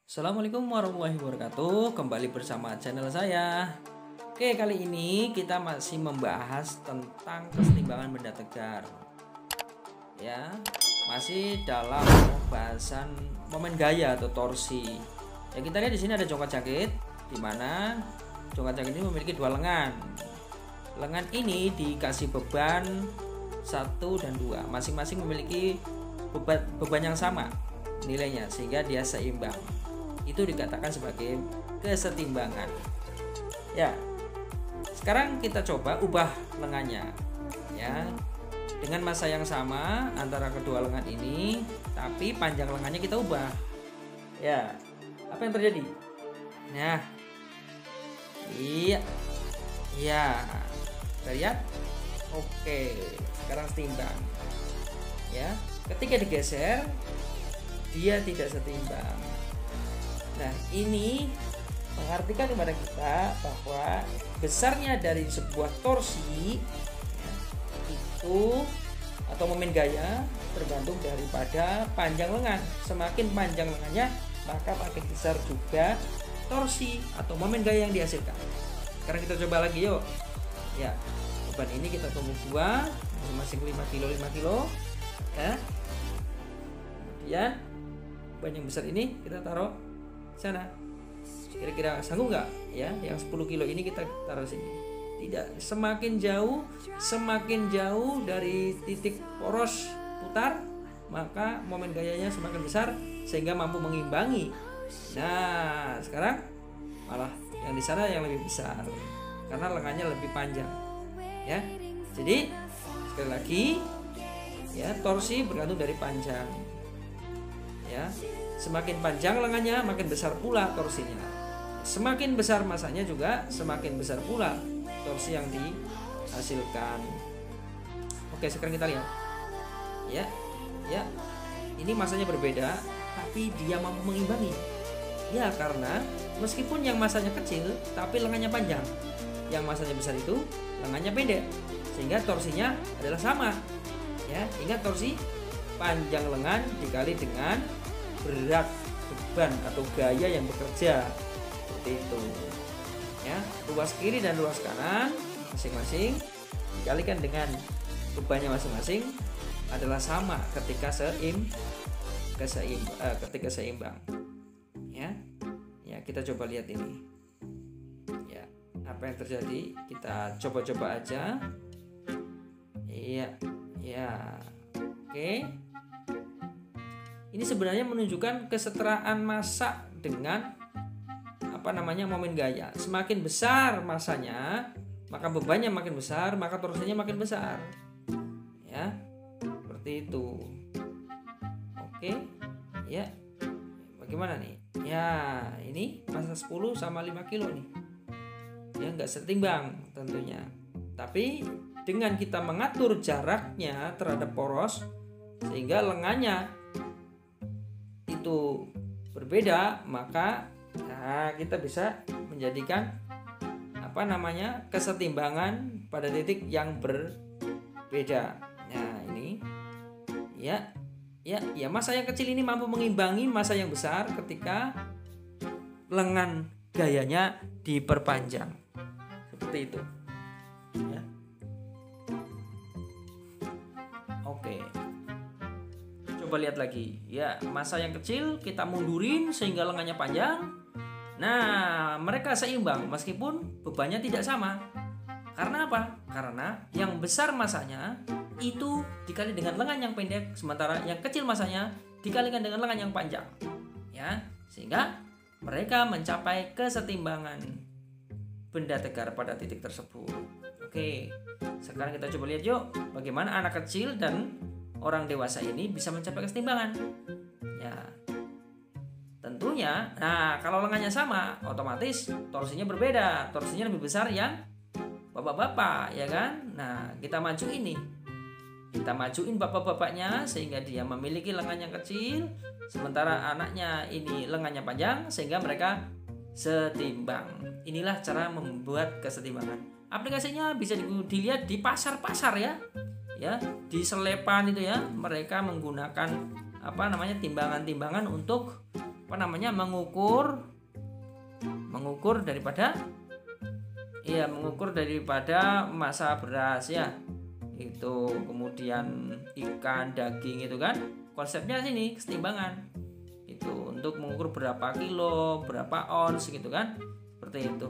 Assalamualaikum warahmatullahi wabarakatuh. Kembali bersama channel saya. Oke, kali ini kita masih membahas tentang kesetimbangan benda tegar. Ya, masih dalam pembahasan momen gaya atau torsi. Ya, kita lihat di sini ada jongkat jakit, di mana jongkat jakit ini memiliki dua lengan. Lengan ini dikasih beban 1 dan 2, masing-masing memiliki beban yang sama nilainya, sehingga dia seimbang. Itu dikatakan sebagai kesetimbangan. Ya, sekarang kita coba ubah lengannya, ya, dengan massa yang sama antara kedua lengan ini, tapi panjang lengannya kita ubah. Ya, apa yang terjadi? Nah, iya, ya, kita lihat. Oke, sekarang setimbang. Ya, ketika digeser, dia tidak setimbang. Nah, ini mengartikan kepada kita bahwa besarnya dari sebuah torsi ya, itu atau momen gaya tergantung daripada panjang lengan. Semakin panjang lengannya, maka makin besar juga torsi atau momen gaya yang dihasilkan. Sekarang kita coba lagi yuk. Ya, beban ini kita tumbuk 2, masing-masing 5 kilo 5 kilo. Ya. Kemudian beban yang besar ini kita taruh sana. Kira-kira sanggup nggak ya? Yang 10 kilo ini kita taruh sini. Tidak, semakin jauh dari titik poros putar, maka momen gayanya semakin besar sehingga mampu mengimbangi. Nah, sekarang malah yang di sana yang lebih besar karena lengannya lebih panjang. Ya. Jadi sekali lagi ya, torsi bergantung dari panjang. Ya. Semakin panjang lengannya, makin besar pula torsinya. Semakin besar masanya juga, semakin besar pula torsi yang dihasilkan. Oke, sekarang kita lihat. Ya, ya. Ini masanya berbeda, tapi dia mampu mengimbangi. Ya, karena meskipun yang masanya kecil, tapi lengannya panjang. Yang masanya besar itu lengannya pendek, sehingga torsinya adalah sama. Ya, ingat torsi panjang lengan dikali dengan berat beban atau gaya yang bekerja, seperti itu ya. Ruas kiri dan ruas kanan masing-masing dikalikan dengan bebannya masing-masing adalah sama ketika seimbang ya. Ya, kita coba lihat ini ya, apa yang terjadi. Kita coba-coba aja. Iya ya, oke. Ini sebenarnya menunjukkan kesetaraan massa dengan momen gaya. Semakin besar massanya, maka bebannya makin besar, maka torsinya makin besar. Ya. Seperti itu. Oke. Ya. Bagaimana nih? Ya, ini massa 10 sama 5 kilo nih. Ya, nggak setimbang tentunya. Tapi dengan kita mengatur jaraknya terhadap poros sehingga lengannya itu berbeda, maka kita bisa menjadikan kesetimbangan pada titik yang berbeda. Nah, ini ya massa yang kecil ini mampu mengimbangi massa yang besar ketika lengan gayanya diperpanjang. Seperti itu. Ya. Oke. Coba lihat lagi ya, massa yang kecil kita mundurin sehingga lengannya panjang. Nah, mereka seimbang meskipun bebannya tidak sama. Karena apa? Karena yang besar massanya itu dikali dengan lengan yang pendek, sementara yang kecil massanya dikalikan dengan lengan yang panjang. Ya, sehingga mereka mencapai kesetimbangan benda tegar pada titik tersebut. Oke, sekarang kita coba lihat yuk bagaimana anak kecil dan orang dewasa ini bisa mencapai kesetimbangan. Ya, tentunya. Nah, kalau lengannya sama, otomatis torsinya berbeda. Torsinya lebih besar yang bapak-bapak, ya kan? Nah, kita maju ini. Kita majuin bapak-bapaknya sehingga dia memiliki lengan yang kecil, sementara anaknya ini lengannya panjang sehingga mereka setimbang. Inilah cara membuat kesetimbangan. Aplikasinya bisa dilihat di pasar-pasar ya. Ya, di selepan itu ya, mereka menggunakan timbangan-timbangan untuk mengukur daripada massa beras ya. Itu kemudian ikan, daging itu kan. Konsepnya sini kesetimbangan. Itu untuk mengukur berapa kilo, berapa ons gitu kan. Seperti itu.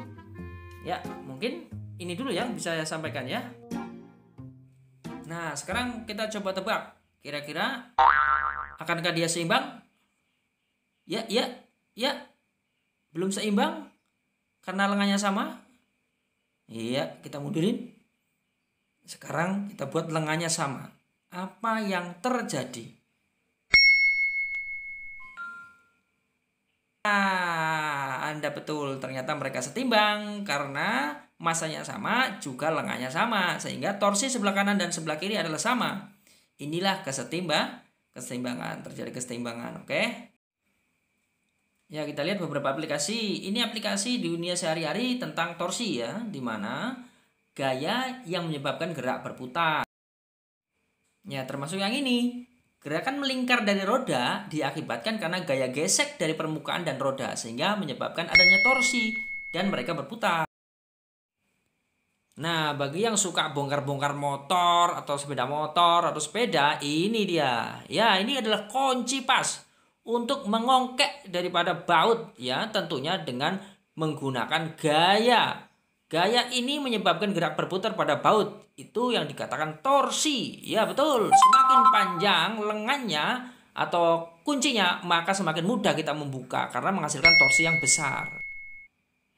Ya, mungkin ini dulu yang bisa saya sampaikan ya. Nah, sekarang kita coba tebak. Kira-kira akankah dia seimbang? Ya. Belum seimbang karena lengannya sama. Iya, kita mundurin. Sekarang kita buat lengannya sama. Apa yang terjadi? Anda betul, ternyata mereka setimbang karena masanya sama, juga lengannya sama, sehingga torsi sebelah kanan dan sebelah kiri adalah sama. Inilah keseimbangan, terjadi keseimbangan, oke? Ya, kita lihat beberapa aplikasi. Ini aplikasi di dunia sehari-hari tentang torsi ya, di mana gaya yang menyebabkan gerak berputar. Ya, termasuk yang ini. Gerakan melingkar dari roda diakibatkan karena gaya gesek dari permukaan dan roda, sehingga menyebabkan adanya torsi dan mereka berputar. Nah, bagi yang suka bongkar-bongkar motor atau sepeda motor atau sepeda, ini dia. Ya, ini adalah kunci pas untuk mengongkek daripada baut ya, tentunya dengan menggunakan gaya. Gaya ini menyebabkan gerak berputar pada baut. Itu yang dikatakan torsi. Ya betul, semakin panjang lengannya atau kuncinya, maka semakin mudah kita membuka karena menghasilkan torsi yang besar.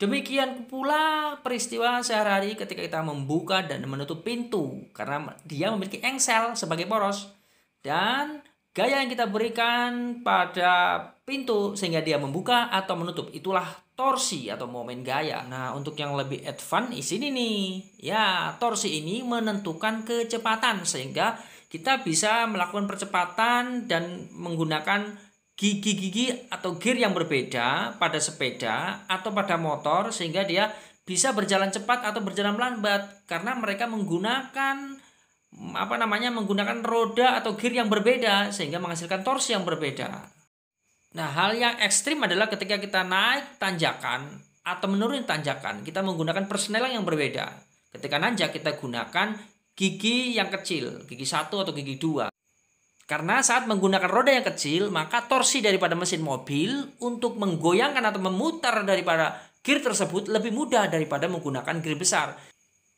Demikian pula peristiwa sehari-hari ketika kita membuka dan menutup pintu, karena dia memiliki engsel sebagai poros. Dan gaya yang kita berikan pada pintu sehingga dia membuka atau menutup, itulah torsi atau momen gaya. Nah, untuk yang lebih advance di sini nih. Ya, torsi ini menentukan kecepatan sehingga kita bisa melakukan percepatan dan menggunakan gigi-gigi atau gear yang berbeda pada sepeda atau pada motor sehingga dia bisa berjalan cepat atau berjalan lambat karena mereka menggunakan menggunakan roda atau gear yang berbeda sehingga menghasilkan torsi yang berbeda. Nah, hal yang ekstrim adalah ketika kita naik tanjakan atau menurun tanjakan, kita menggunakan persneling yang berbeda. Ketika nanjak kita gunakan gigi yang kecil, gigi 1 atau gigi 2. Karena saat menggunakan roda yang kecil, maka torsi daripada mesin mobil untuk menggoyangkan atau memutar daripada gear tersebut lebih mudah daripada menggunakan gear besar.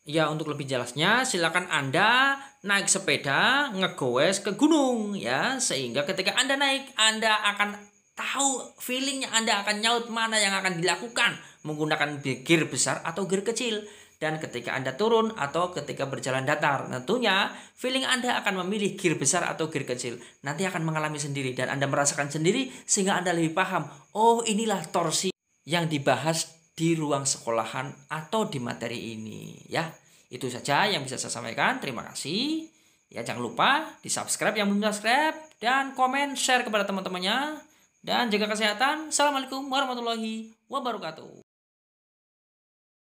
Ya, untuk lebih jelasnya silakan Anda naik sepeda ngegoes ke gunung ya, sehingga ketika Anda naik Anda akan tahu feelingnya, Anda akan nyaut mana yang akan dilakukan menggunakan gear besar atau gear kecil. Dan ketika Anda turun atau ketika berjalan datar, tentunya feeling Anda akan memilih gear besar atau gear kecil. Nanti akan mengalami sendiri dan Anda merasakan sendiri sehingga Anda lebih paham. Oh, inilah torsi yang dibahas di ruang sekolahan atau di materi ini ya. Itu saja yang bisa saya sampaikan. Terima kasih. Ya, jangan lupa di-subscribe yang belum subscribe dan komen share kepada teman-temannya. Dan jaga kesehatan. Assalamualaikum warahmatullahi wabarakatuh.